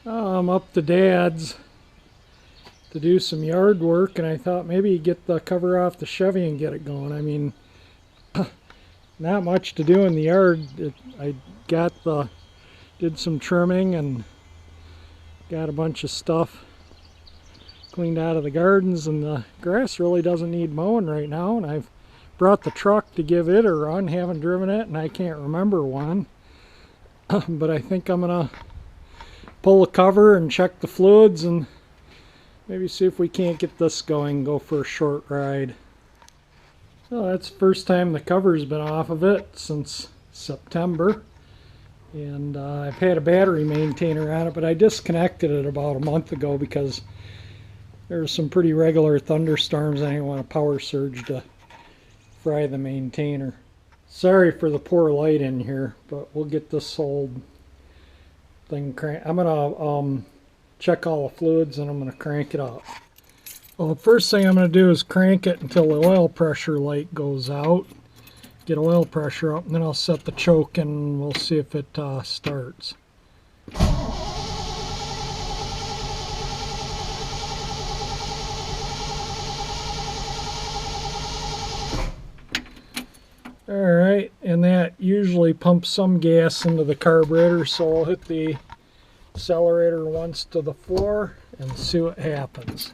I'm up to Dad's to do some yard work, and I thought maybe get the cover off the Chevy and get it going. I mean, not much to do in the yard. I did some trimming and got a bunch of stuff cleaned out of the gardens, and the grass really doesn't need mowing right now. And I've brought the truck to give it a run. Haven't driven it, and I can't remember one. But I think I'm gonna pull the cover and check the fluids and maybe see if we can't get this going, go for a short ride. So that's the first time the cover's been off of it since September. And I've had a battery maintainer on it, but I disconnected it about a month ago because there were some pretty regular thunderstorms. I didn't want a power surge to fry the maintainer. Sorry for the poor light in here, but we'll get this old thing cranked. I'm gonna check all the fluids and I'm gonna crank it up. Well, the first thing I'm gonna do is crank it until the oil pressure light goes out. Get oil pressure up, and then I'll set the choke and we'll see if it starts. Alright, and that usually pumps some gas into the carburetor, so I'll hit the accelerator once to the floor and see what happens.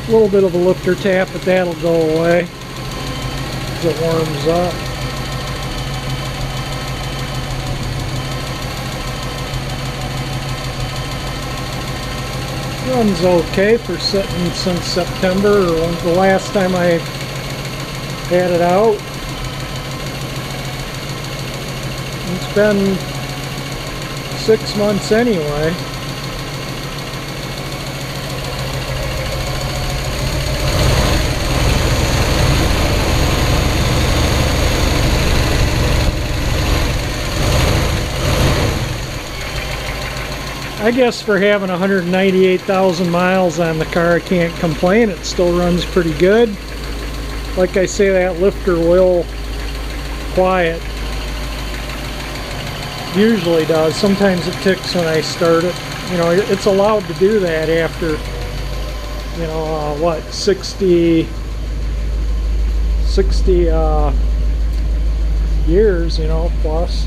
A little bit of a lifter tap, but that'll go away as it warms up. Runs okay for sitting since September, or the last time I had it out. It's been 6 months anyway. I guess for having 198,000 miles on the car, I can't complain. It still runs pretty good. Like I say, that lifter will quiet. Usually does. Sometimes it ticks when I start it. You know, it's allowed to do that after, you know, what, 60 years, you know, plus.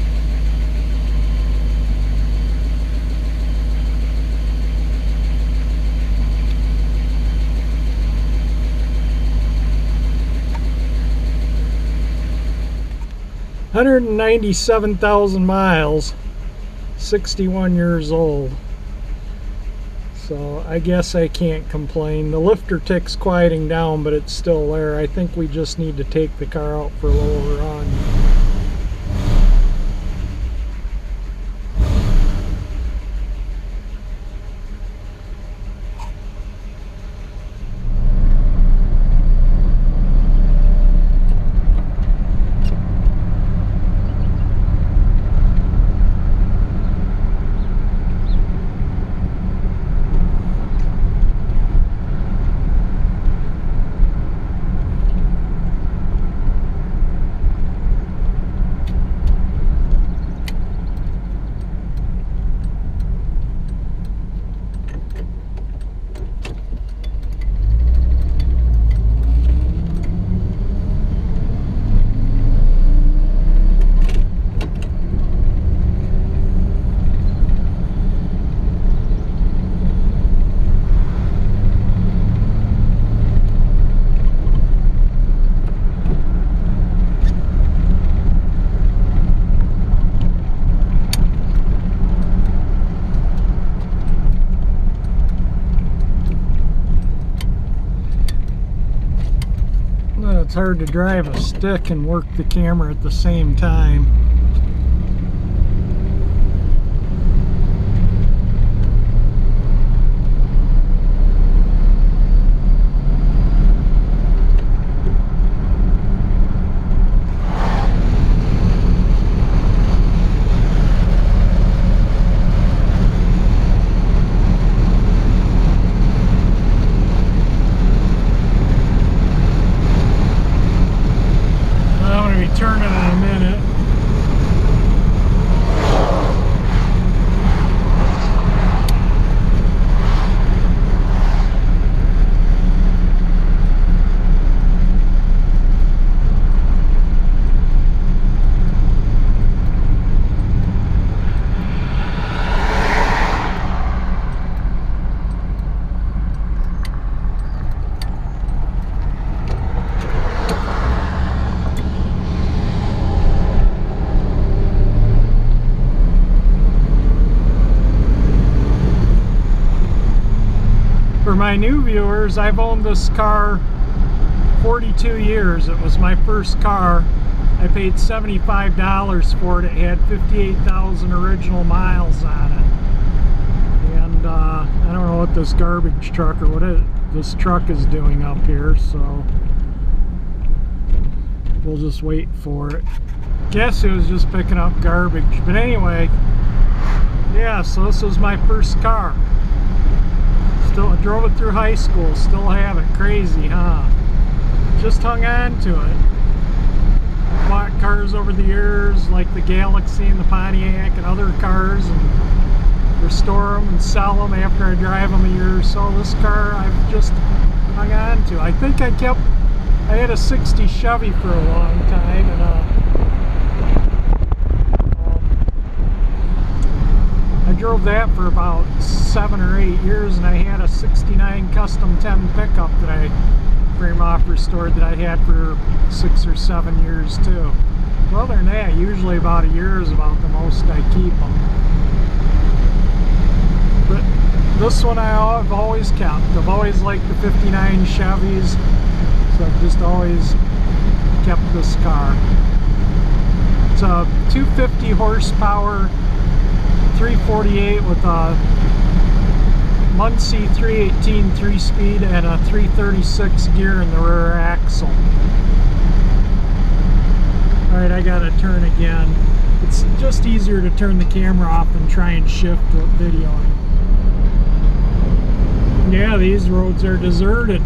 $197,000 miles, 61 years old. So I guess I can't complain. The lifter tick's quieting down, but it's still there. I think we just need to take the car out for a little run. It's hard to drive a stick and work the camera at the same time. my new viewers, I've owned this car 42 years. It was my first car. I paid $75 for it. It had 58,000 original miles on it. And I don't know what this garbage truck or this truck is doing up here, so we'll just wait for it. Guess it was just picking up garbage. But anyway, yeah, so this was my first car. Still drove it through high school, still have it. Crazy, huh? Just hung on to it. Bought cars over the years, like the Galaxy and the Pontiac and other cars, and restore them and sell them after I drive them a year or so. This car I've just hung on to. I think I had a 60 Chevy for a long time, and I drove that for about 7 or 8 years, and I had a 69 Custom 10 pickup that I frame off restored that I had for 6 or 7 years too. Well, other than that, usually about a year is about the most I keep them. But this one I've always kept. I've always liked the 59 Chevys, so I've just always kept this car. It's a 250 horsepower 348 with a Muncie 318 3-speed and a 336 gear in the rear axle. Alright, I gotta turn again. It's just easier to turn the camera off and try and shift with videoing. Yeah, these roads are deserted.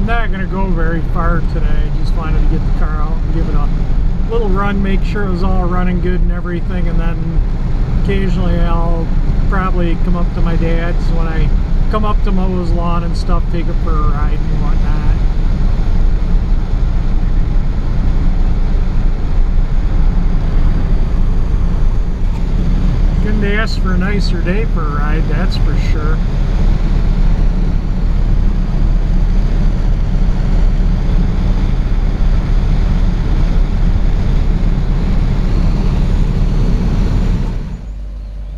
Not going to go very far today. Just wanted to get the car out and give it a little run, make sure it was all running good and everything, and then occasionally I'll probably come up to my dad's when I come up to mow his lawn and stuff, take it for a ride and whatnot. Couldn't ask for a nicer day for a ride, that's for sure.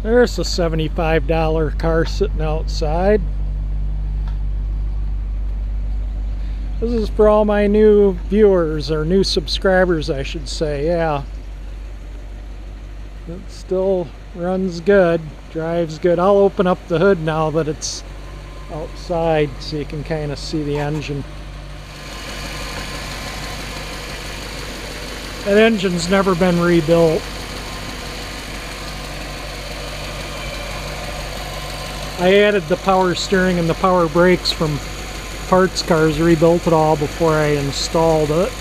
There's a $75 car sitting outside. This is for all my new viewers, or new subscribers I should say, yeah. It still runs good, drives good. I'll open up the hood now that it's outside so you can kind of see the engine. That engine's never been rebuilt. I added the power steering and the power brakes from parts cars, rebuilt it all before I installed it.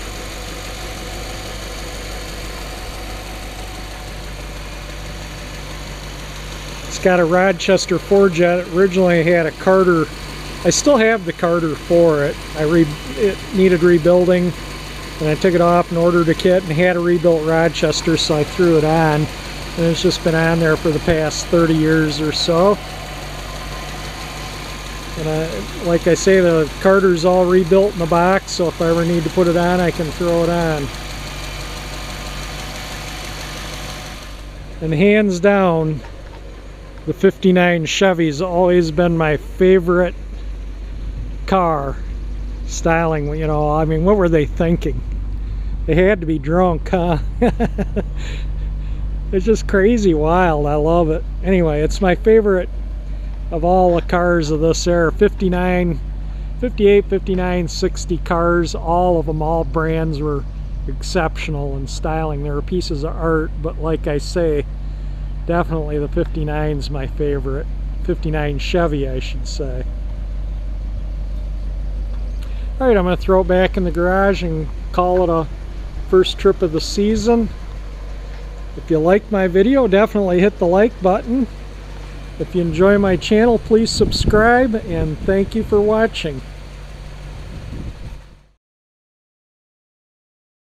It's got a Rochester 4Jet. Originally I had a Carter. I still have the Carter for it. It needed rebuilding, and I took it off and ordered a kit and had a rebuilt Rochester, so I threw it on. And it's just been on there for the past 30 years or so. And like I say, the Carter's all rebuilt in the box, so if I ever need to put it on, I can throw it on. And hands down, the 59 Chevy's always been my favorite car styling. You know, I mean, what were they thinking? They had to be drunk, huh? It's just crazy wild. I love it. Anyway, it's my favorite of all the cars of this era. 59, 58, 59, 60 cars, all of them, all brands were exceptional in styling. They were pieces of art, but like I say, definitely the 59's my favorite. 59 Chevy, I should say. Alright, I'm going to throw it back in the garage and call it a first trip of the season. If you like my video, definitely hit the like button. If you enjoy my channel, please subscribe, and thank you for watching.